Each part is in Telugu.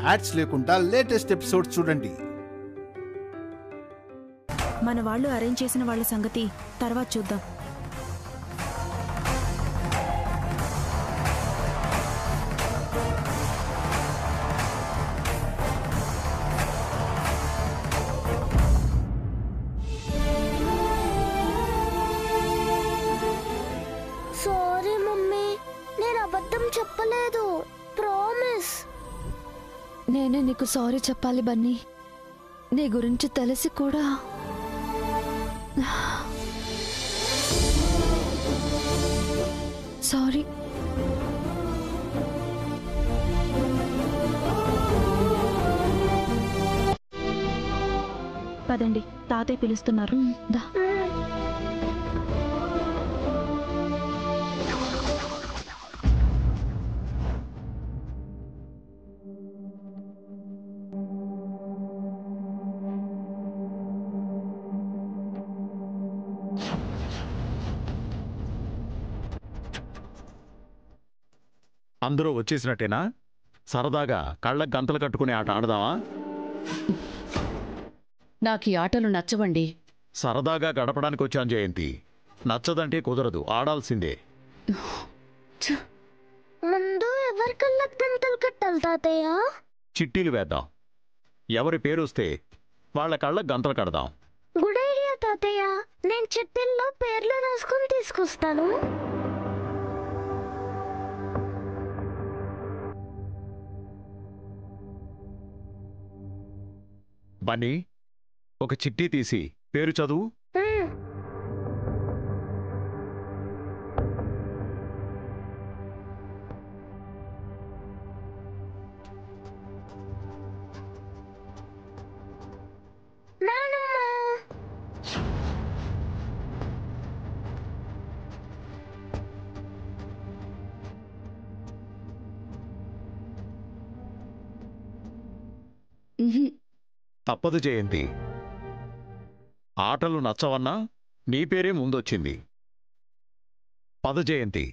యాడ్స్ లేకుండా లేటెస్ట్ ఎపిసోడ్స్ చూడండి. మన వాళ్ళు అరేంజ్ చేసిన వాళ్ళ సంగతి తర్వాత చూద్దాం. సారీ మమ్మీ, నేను అబద్ధం చెప్పలేదు, ప్రామిస్. నేనే నీకు సారీ చెప్పాలి బన్నీ. నీ గురించి తెలిసి కూడా సారీ. పదండి, తాతయ్య పిలుస్తున్నారు. దా. అందరూ వచ్చేసినట్టేనా? సరదాగా కళ్ళకు గంతలు కట్టుకునే ఆట ఆడదామా? నాకు ఈ ఆటలు నచ్చవండి. సరదాగా గడపడానికి వచ్చాను జయంతి. నచ్చదంటే కుదరదు, ఆడాల్సిందే. ముందు ఎవరి కళ్ళకు గంతలు కట్టాలి తాతయ్య? చిట్టీలు వేద్దాం. ఎవరి పేరు వస్తే వాళ్ళ కళ్ళకు గంతలు కడదాం. గుడ్ ఐడియా తాతయ్య. నేను చిట్టీల్లో పేర్లు రాసుకుని తీసుకొస్తాను. బన్నీ, ఒక చిట్టి తీసి పేరు చదువు. తప్పదు జయంతి, ఆటలు నచ్చవన్నా నీ పేరే ముందొచ్చింది. పద జయంతి,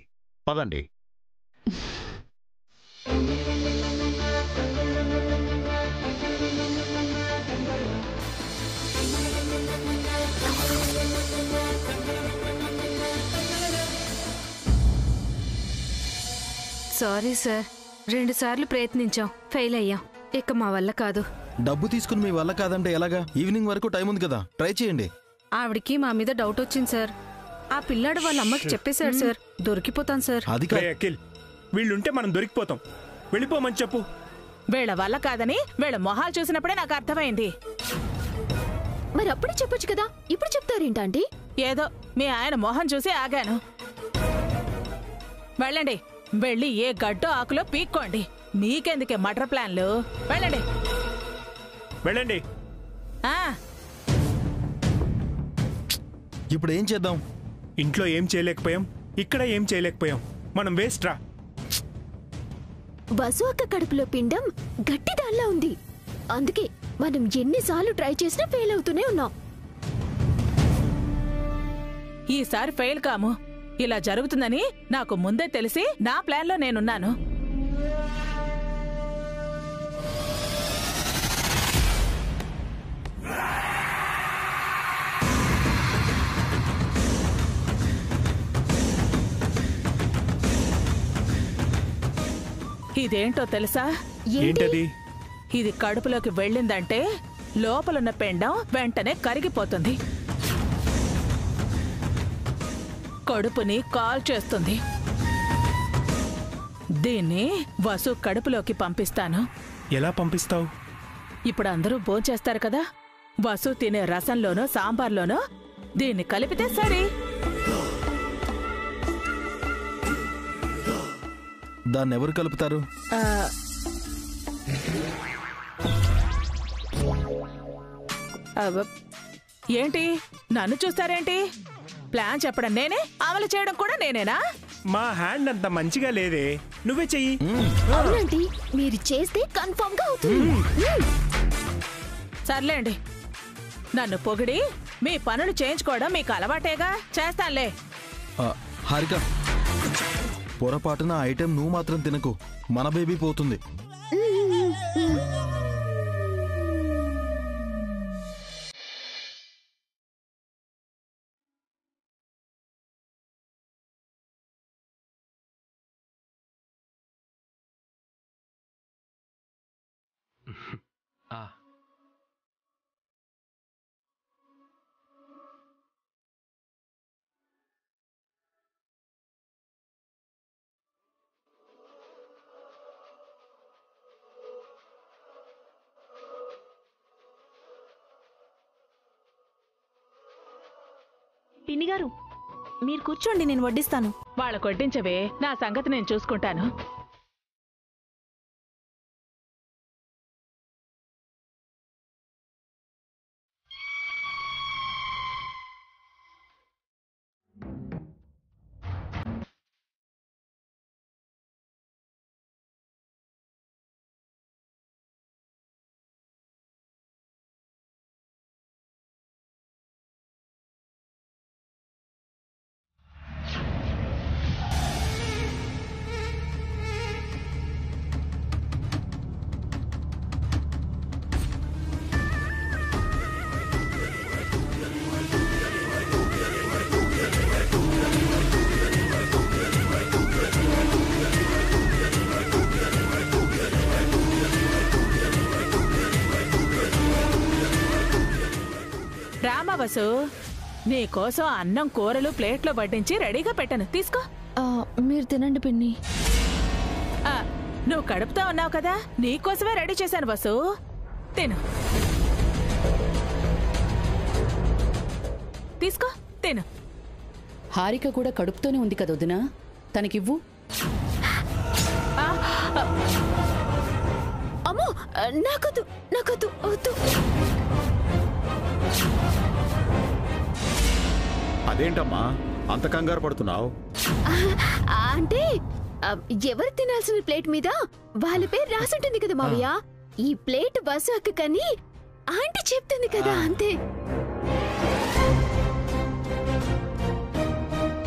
పదండి. సారీ సార్, 2 సార్లు ప్రయత్నించాం, ఫెయిల్ అయ్యాం. ఇక మా వల్ల కాదు. డబ్బు తీసుకుని మీ వల్ల కాదంటే ఎలాగా? ఈవినింగ్ వరకు టైం ఉంది కదా, ట్రై చేయండి. ఆవిడికి మా మీద డౌట్ వచ్చింది సార్. ఆ పిల్లాడు వాళ్ళ అమ్మకి చెప్పేశాడు సార్. దొరికిపోతాం సార్. అది అఖిల్, వీళ్ళుంటే మనం దొరికిపోతాం. వెళ్ళిపోమని చెప్పు. వీళ్ళ వల్ల కాదని వీళ్ళ మొహాలు చూసినప్పుడే నాకు అర్థమైంది. మరి అప్పుడే చెప్పొచ్చు కదా, ఇప్పుడు చెప్తారేంటంటే? ఏదో మీ ఆయన మొహం చూసి ఆగాను. వెళ్ళండి, వెళ్ళి ఏ గడ్డో ఆకులో పీక్కోండి. మీకెందుకే మటర్ ప్లాన్లు? వెళ్ళండి వెళ్ళండి. ఇప్పుడు ఏం చేద్దాం? ఇంట్లో ఏం చేయలేకపోయాం, ఇక్కడ ఏం చేయలేకపోయాం. మనం వేస్ట్ రా. బసు అక్క కడుపులో పిండం గట్టి దానిలా ఉంది. అందుకే మనం ఎన్నిసార్లు ట్రై చేసినా ఫెయిల్ అవుతూనే ఉన్నాం. ఈసారి ఫెయిల్ కాము. ఇలా జరుగుతుందని నాకు ముందే తెలిసి నా ప్లాన్లో నేనున్నాను. ఇదేంటో తెలుసా? ఏంటది? ఇది కడుపులోకి వెళ్ళిందంటే లోపలున్న పెండం వెంటనే కరిగిపోతుంది, కడుపుని కాల్ చేస్తుంది. దీన్ని వసు కడుపులోకి పంపిస్తాను. ఎలా పంపిస్తావు? ఇప్పుడు అందరూ భోంచేస్తారు కదా, వసు తినే రసంలోనో సాంబార్లోనో దీన్ని కలిపితే సరే. దాన్ని ఎవరు కలుపుతారు? ఏంటి నన్ను చూస్తారేంటి? ప్లాన్ చెప్పడం నేనే, అమలు చేయడం కూడా నేనేనా? మా హ్యాండ్ అంత మంచిగా లేదే, నువ్వే చెయ్యి. అవునండి, మీరు చేస్తే కన్ఫర్మ్ గా అవుతుంది. సర్లేండి, నన్ను పొగిడి మీ పనులు చేయించుకోవడం మీకు అలవాటేగా, చేస్తానులే. హారిక, పొరపాటున ఐటెం నువ్వు మాత్రం తినకు, మన బేబీ పోతుంది. పిన్ని గారు మీరు కూర్చోండి, నేను వడ్డిస్తాను. వాళ్ళ కొట్టించవే, నా సంగతి నేను చూసుకుంటాను. రామవసు, నీకోసం అన్నం కూరలు ప్లేట్లో వడ్డించి రెడీగా పెట్టాను, తీసుకో. మీరు తినండి పిన్ని. నువ్వు కడుపుతా ఉన్నావు కదా, నీకోసమే రెడీ చేశాను వసు, తిను. తీసుకో, తిను. హారిక కూడా కడుపుతోనే ఉంది కదా వదినా, తనకివ్వు. అమ్మో, నాకొద్దు, నాకొద్దు, వద్దు. అదేంటమ్మా అంత కంగారు పడుతున్నావు? అంటే ఎవరు తినాల్సిన ప్లేట్ మీద వాళ్ళ పేరు రాసుంటుంది కదా మావయ్య. ఈ ప్లేట్ బస్సు అక్క కని ఆంటీ చెప్తుంది కదా, అంతే.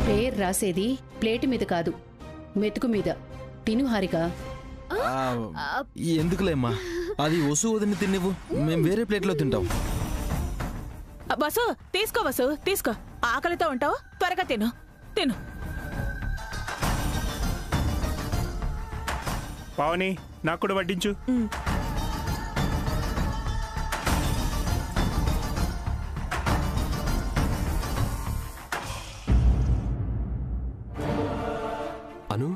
పేరు రాసేది ప్లేట్ మీద కాదు, మెతుకు మీద. తిను హారిక. ఎందుకులేమ్మా, అది వసు వదిన తిన్నివ్వు, మేము వేరే ప్లేట్లో తింటాం. వసు, తీసుకో వసు, తీసుకో. ఆకలితో ఉంటావు, త్వరగా తిను, తిను. పావని, నాకు కూడా వడ్డించు. అను,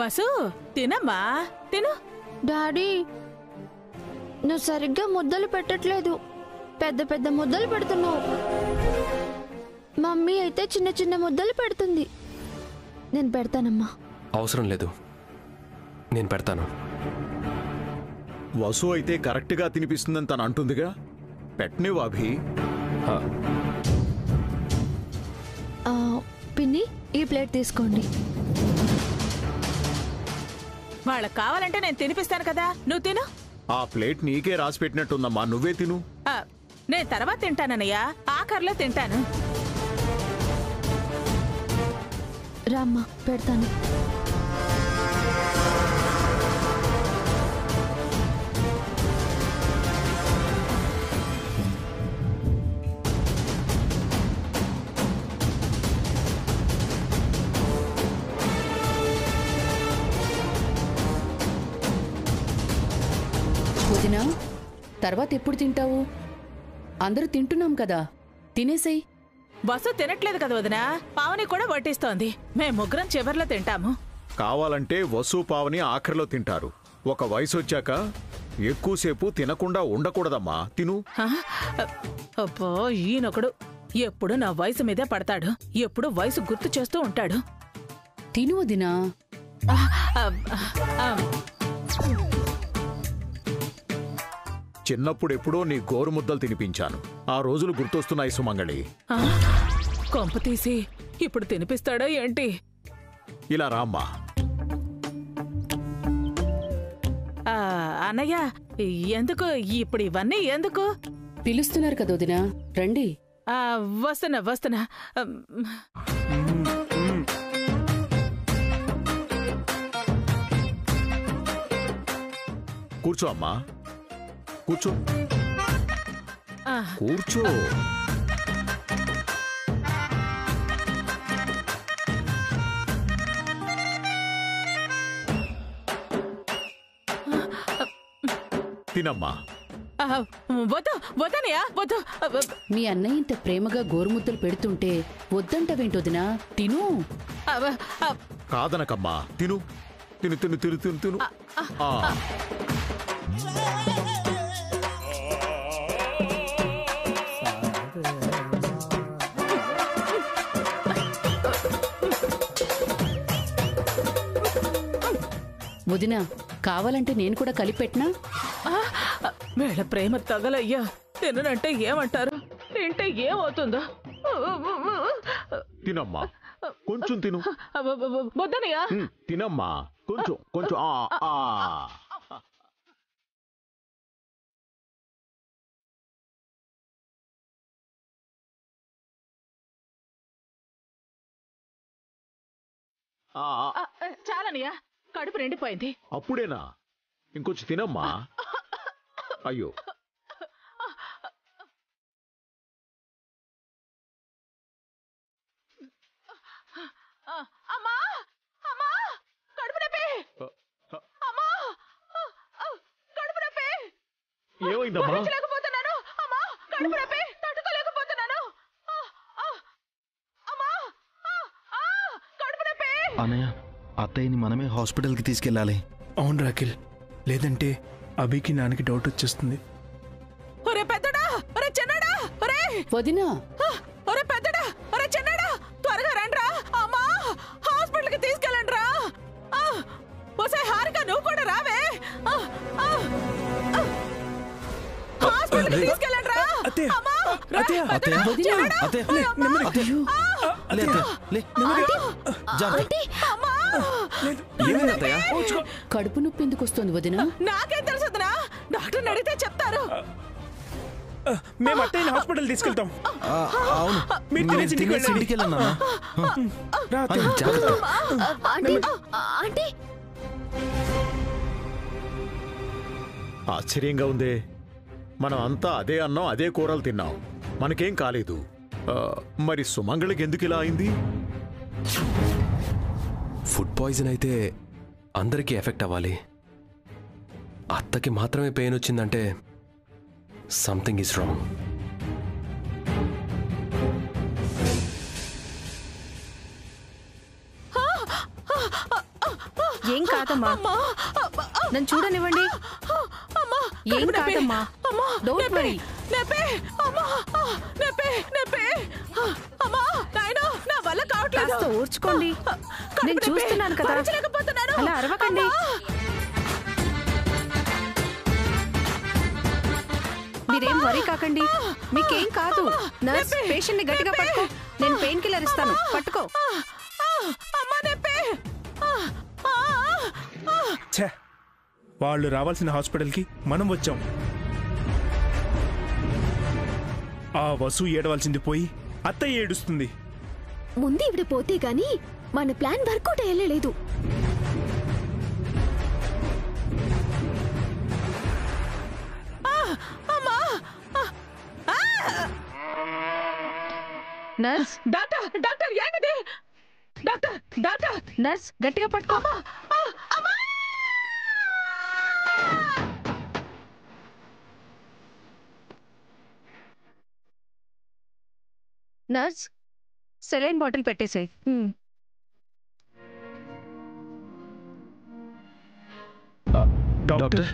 వసు, తినమ్మా, తిను. డాడీ, నువ్వు సరిగ్గా ముద్దలు పెట్టట్లేదు, పెద్ద పెద్ద ముద్దలు పెడుతున్నావు. మమ్మీ అయితే చిన్న చిన్న ముద్దలు పెడుతుంది. నేను పెడతానమ్మా. అవసరం లేదు, నేను పెడతాను. వసు అయితే కరెక్ట్గా తినిపిస్తుందని తను అంటుందిగా, పెట్టనివ్వు అభి. పిన్ని, ఈ ప్లేట్ తీసుకోండి. వాళ్ళకి కావాలంటే నేను తినిపిస్తాను కదా, నువ్వు తిను. ఆ ప్లేట్ నీకే రాసి పెట్టినట్టుందమ్మా, నువ్వే తిను. నేను తర్వాత తింటానన్నయ్యా, ఆఖర్లో తింటాను. రామ్మా, పెడతాను. వదినా, తర్వాత ఎప్పుడు తింటావు? అందరూ తింటున్నాం కదా, తినేసేయ్. వసు తినట్లేదు కదా వదినా, పావని కూడా వడ్డిస్తోంది. మేము ముగ్గురం చివర్లో తింటాము. కావాలంటే వసు పావని ఆఖరిలో తింటారు. ఒక వయసు వచ్చాక ఎక్కువసేపు తినకుండా ఉండకూడదమ్మా, తిను. అబ్బో, ఈయనొకడు ఎప్పుడు నా వయసు మీదే పడతాడు, ఎప్పుడు వయసు గుర్తు చేస్తూ ఉంటాడు. తిను వదినా. చిన్నప్పుడు ఎప్పుడో నీ గోరు ముద్దలు తినిపించాను, ఆ రోజులు గుర్తొస్తున్నాయి సుమంగళి. కొంప తీసి ఇప్పుడు తినిపిస్తాడా ఏంటి? ఇలా రామ్మా. అన్నయ్య, ఎందుకు ఇప్పుడు ఇవన్నీ ఎందుకు? పిలుస్తున్నారు కదా వదినా, రండి. వస్తున్నా వస్తున్నా. కూర్చో అమ్మా, కూర్చో, కూర్చో. తినమ్మా. వద్దనయ్యా వద్దు. మీ అన్నయ్య ఇంత ప్రేమగా గోరుముద్దలు పెడుతుంటే వద్దంటవేంటొదినా? తిను. కాదనకమ్మా, తిను తిను తిను తిను తిను తిను. వదినా, కావాలంటే నేను కూడా కలిపెట్టినా? వీళ్ళ ప్రేమ తగలయ్యా. తినంటే ఏమంటారు, తింటే ఏమవుతుందో. తినమ్మా, కొంచెం తిను. వద్దనయ్యా. తినమ్మా, కొంచెం కొంచెం. చాలనయ్యా, కడుపు నిండిపోయింది. అప్పుడేనా? ఇంకొంచెం తినమ్మా. అయ్యో, అమ్మా అమ్మా, కడుపు నొప్పి. అమ్మా, కడుపు నొప్పి. ఏమైందమ్మా? లేకపోతున్నాను. అమ్మా, కడుపు నొప్పి, తట్టుకోలేకపోతున్నాను. అమ్మా, కడుపు నొప్పి. అన్నయ్య, అత్తయ్యని మనమే హాస్పిటల్కి తీసుకెళ్ళాలి. అవును రాఖిల్, లేదంటే అభికి నాన్నకి డౌట్ వచ్చేస్తుంది. ఒరే పెద్దడా, ఒరే చిన్నడా, ఒరే వదినా. ఒరే పెద్దడా, ఒరే చిన్నడా, త్వరగా రండ్రా. అమ్మా, హాస్పిటల్కి తీసుకెళ్ళండ్రా. ఒసే హారిక, నువ్వు కూడా రావే. హాస్పిటల్కి తీసుకెళ్ళండ్రా. అమ్మా, కడుపు నొప్పి ఎందుకు వస్తుంది వదినా? నాకేం తెలుసు వదినా, డాక్టర్ని అడిగితే చెప్తారు. మేము అత్తయ్యని హాస్పిటల్ తీసుకెళ్తాం. అవును, ఇంటికి వెళ్ళన్నా. ఆశ్చర్యంగా ఉందే. మనం అంతా అదే అన్నం, అదే కూరలు తిన్నాం, మనకేం కాలేదు. మరి సుమంగళికి ఎందుకు ఇలా అయింది? ఫుడ్ పాయిజన్ అయితే అందరికీ ఎఫెక్ట్ అవ్వాలి. అత్తకి మాత్రమే పెయిన్ వచ్చిందంటే సంథింగ్ ఈజ్ రాంగ్. ఏం కాదమ్మా, నన్ను చూడనివ్వండి. ఏం కాదమ్మా, డోంట్ వరీ. కాస్త ఓర్చుకోండి, నేను చూస్తున్నాను కదా. అలా అరవకండి. మీరేం వరీ కాకండి, మీకేం కాదు. నర్స్, పేషెంట్ ని గట్టిగా పట్టుకో. నేను పెయిన్ కిల్లర్ ఇస్తాను, పట్టుకో. ఛే, వాళ్ళు రావాల్సిన హాస్పిటల్కి మనం వచ్చాం. ఆ వసు ఏడవలసింది పోయి అత్తయ్య ఏడుస్తుంది. ముందు ఇవిడ పోతే గాని మన ప్లాన్ వర్కౌట్ అయ్యలేదు. నర్స్, డాక్టర్, డాక్టర్, ఏంటిది? డాక్టర్, డాక్టర్, నర్స్, గట్టిగా పట్టుకో. నర్స్, సెలైన్ బాటిల్ పెట్టేసేయ్. Doctor,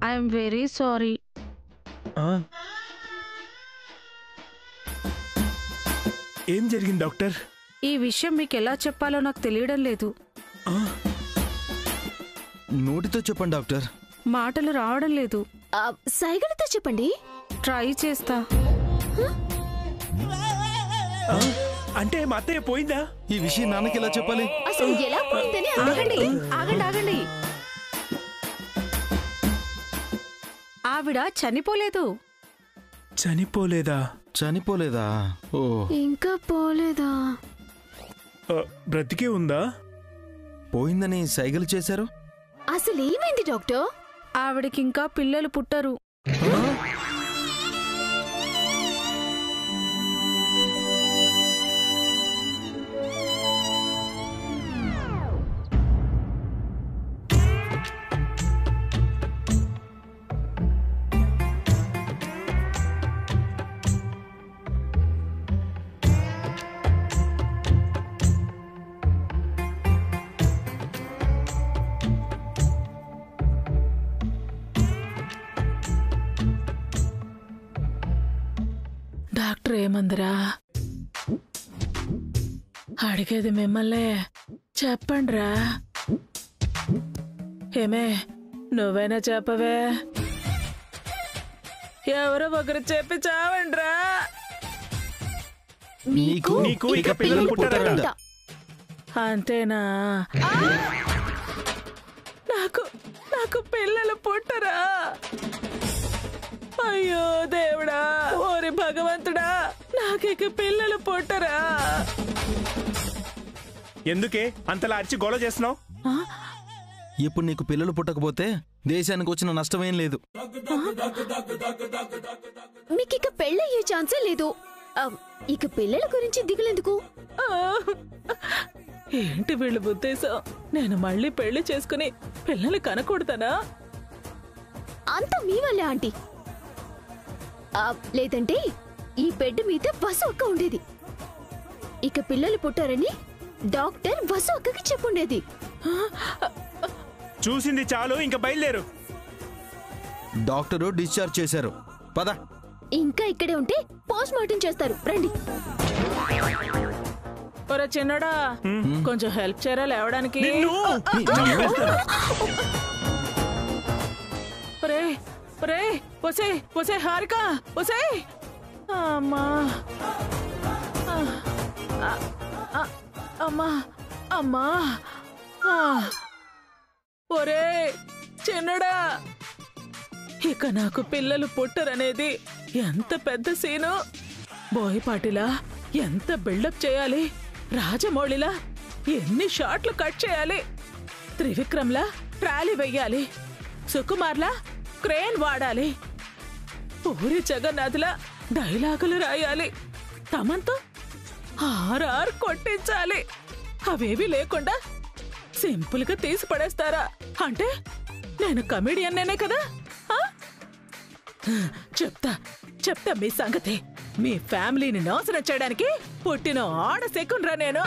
I'm very sorry. ఏం జరిగింది డాక్టర్? ఈ విషయం మీకు ఎలా చెప్పాలో నాకు తెలియడం లేదు. నోటితో చెప్పండి డాక్టర్. మాటలు రావడం లేదు. సైగలతో చెప్పండి. ట్రై చేస్తా. అంటే మా అత్తయ్య పోయిందా? ఈ విషయం నాన్నకి ఎలా చెప్పాలి? అసలు ఎలా పోయిందని ఆగండి, ఆగండి, ఆగండి. ఆవిడ చనిపోలేదు. చనిపోలేదా? చనిపోలేదా? ఓ, ఇంకా పోలేదా? బ్రతికే ఉందా? పోయిందని సైగలు చేశారు. అసలు ఏమైంది డాక్టర్? ఆవిడకి ఇంకా పిల్లలు పుట్టరు. డాక్టర్ ఏమందిరా? అడిగేది మిమ్మల్నే, చెప్పండ్రా. ఏమే, నువ్వైనా చెప్పవే. ఎవరో ఒకరు చెప్పి చావండ్రా. నీకు ఇక పిల్లలు పుట్టారంట. అంతేనా? నాకు పిల్లలు పుట్టరా? అయ్యో దేవుడా, ఓరి భగవంతుడా, నాకిక పిల్లలు పుట్టరా? ఎందుకే అంతలా అరిచి గోల చేస్తున్నావు? ఇప్పుడు నీకు పిల్లలు పుట్టకపోతే దేశానికి వచ్చిన నష్టమేం లేదు. మీకిక పెళ్ళయ్యే ఛాన్సే లేదు. ఇక పిల్లల గురించి దిగులెందుకు? ఏంటి వీళ్ళ ఉద్దేశం? నేను మళ్ళీ పెళ్లి చేసుకుని పిల్లలు కనకూడతానా? అంతా మీ వల్లే ఆంటీ. లేదంటే ఈ బెడ్ మీద వసు అక్క ఉండేది. ఇక పిల్లలు పుట్టారని డాక్టర్ వసు అక్కకి చెప్పుండేది. చూసింది చాలు, ఇంకా బయలుదేరు. డాక్టరు డిశ్చార్జ్ చేశారు, పద. ఇంకా ఇక్కడే ఉంటే పోస్ట్ మార్టం చేస్తారు, రండి. ఒరే చిన్నడా, కొంచెం హెల్ప్ చేయరా లేవడానికి. ఒసే హారిక, ఒసే. అమ్మా అమ్మా అమ్మా. ఒరే చిన్నడా, ఇక నాకు పిల్లలు పుట్టరనేది ఎంత పెద్ద సీను. బోయపాటిలా ఎంత బిల్డప్ చేయాలి, రాజమౌళిలా ఎన్ని షాట్లు కట్ చేయాలి, త్రివిక్రమ్లా ట్రాలీ వెయ్యాలి, సుకుమార్లా క్రేన్ వాడాలి, పూరి జగన్నాథ్లా డైలాగులు రాయాలి, తమంతో ఆర్ఆర్ కొట్టించాలి. అవేవి లేకుండా సింపుల్ గా తీసి పడేస్తారా? అంటే నేను కమెడియన్నేనే కదా. చెప్తా మీ సంగతి. మీ ఫ్యామిలీని నాశనం చేయడానికి పుట్టిన ఆడ సెకుండ్రా నేను.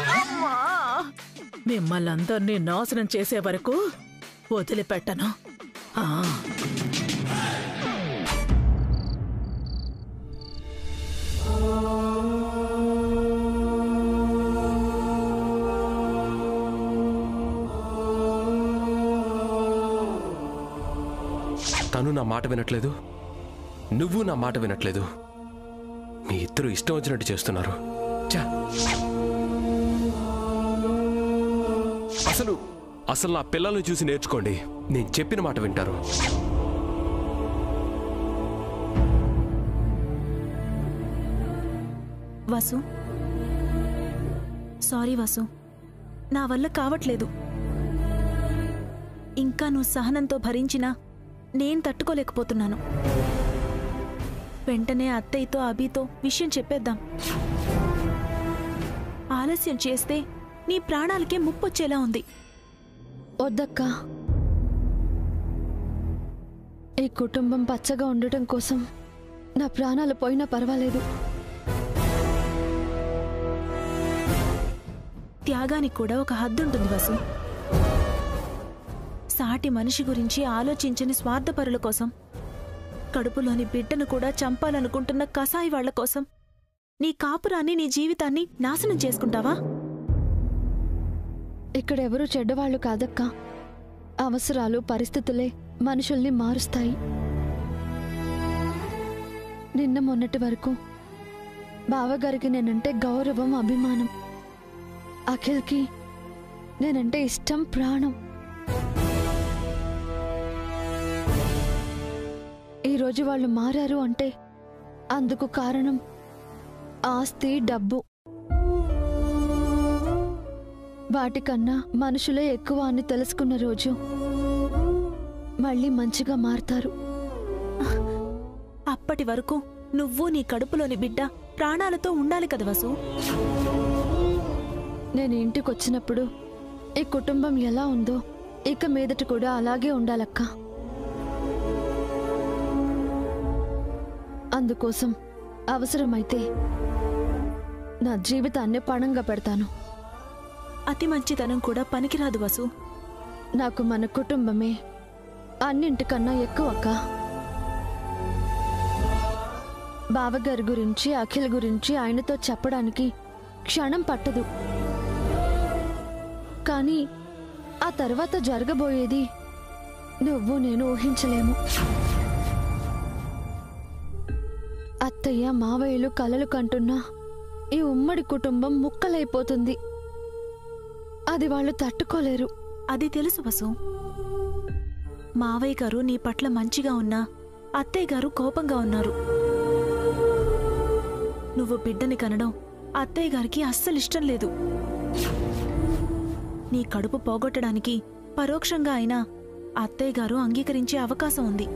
మిమ్మల్ని అందరినీ నాశనం చేసే వరకు వదిలిపెట్టను. తను నా మాట వినట్లేదు, నువ్వు నా మాట వినట్లేదు. మీ ఇద్దరు ఇష్టం వచ్చినట్టు చేస్తున్నారు. అసలు నా పిల్లల్ని చూసి నేర్చుకోండి. నేను చెప్పిన మాట వింటారు. వసు, సారీ వసు, నా వల్ల కావట్లేదు. ఇంకా నువ్వు సహనంతో భరించినా నేను తట్టుకోలేకపోతున్నాను. వెంటనే అత్తయ్యతో అభితో విషయం చెప్పేద్దాం. ఆలస్యం చేస్తే నీ ప్రాణాలకే ముప్పొచ్చేలా ఉంది. వద్దక్కా, ఈ కుటుంబం పచ్చగా ఉండటం కోసం నా ప్రాణాలు పోయినా పర్వాలేదు. త్యాగానికి కూడా ఒక హద్దుంటుంది వసు. సాటి మనిషి గురించి ఆలోచించని స్వార్థపరుల కోసం, కడుపులోని బిడ్డను కూడా చంపాలనుకుంటున్న కసాయి వాళ్ల కోసం నీ కాపురాన్ని, నీ జీవితాన్ని నాశనం చేసుకుంటావా? ఇక్కడెవరూ చెడ్డవాళ్లు కాదక్కా. అవసరాలు, పరిస్థితులే మనుషుల్ని మారుస్తాయి. నిన్న మొన్నటి వరకు బావగారికి నేనంటే గౌరవం, అభిమానం. అఖిల్కి నేనంటే ఇష్టం, ప్రాణం. ఈరోజు వాళ్ళు మారారు అంటే అందుకు కారణం ఆస్తి, డబ్బు. వాటికన్నా మనుషులే ఎక్కువ అని తెలుసుకున్న రోజు మళ్ళీ మంచిగా మారతారు. అప్పటి వరకు నువ్వు, నీ కడుపులోని బిడ్డ ప్రాణాలతో ఉండాలి కదా వసు. నేను ఇంటికొచ్చినప్పుడు ఈ కుటుంబం ఎలా ఉందో ఇక మీదట కూడా అలాగే ఉండాలక్క. అందుకోసం అవసరమైతే నా జీవితాన్ని పణంగా పెడతాను. అతి మంచితనం కూడా పనికిరాదు వసు. నాకు మన కుటుంబమే అన్నింటికన్నా ఎక్కువ అక్క. బావగారి గురించి అఖిల్ గురించి ఆయనతో చెప్పడానికి క్షణం పట్టదు. కానీ ఆ తర్వాత జరగబోయేది నువ్వు నేను ఊహించలేము. అత్తయ్య మావయ్యలు కలలు కంటున్నా ఈ ఉమ్మడి కుటుంబం ముక్కలైపోతుంది. అది వాళ్ళు తట్టుకోలేరు. అది తెలుసు వసు. మావయ్య గారు నీ పట్ల మంచిగా ఉన్నా అత్తయ్య గారు కోపంగా ఉన్నారు. నువ్వు బిడ్డని కనడం అత్తయ్య గారికి అస్సలిష్టం లేదు. నీ కడుపు పోగొట్టడానికి పరోక్షంగా అయినా అత్తయ్య గారు అంగీకరించే అవకాశం ఉంది.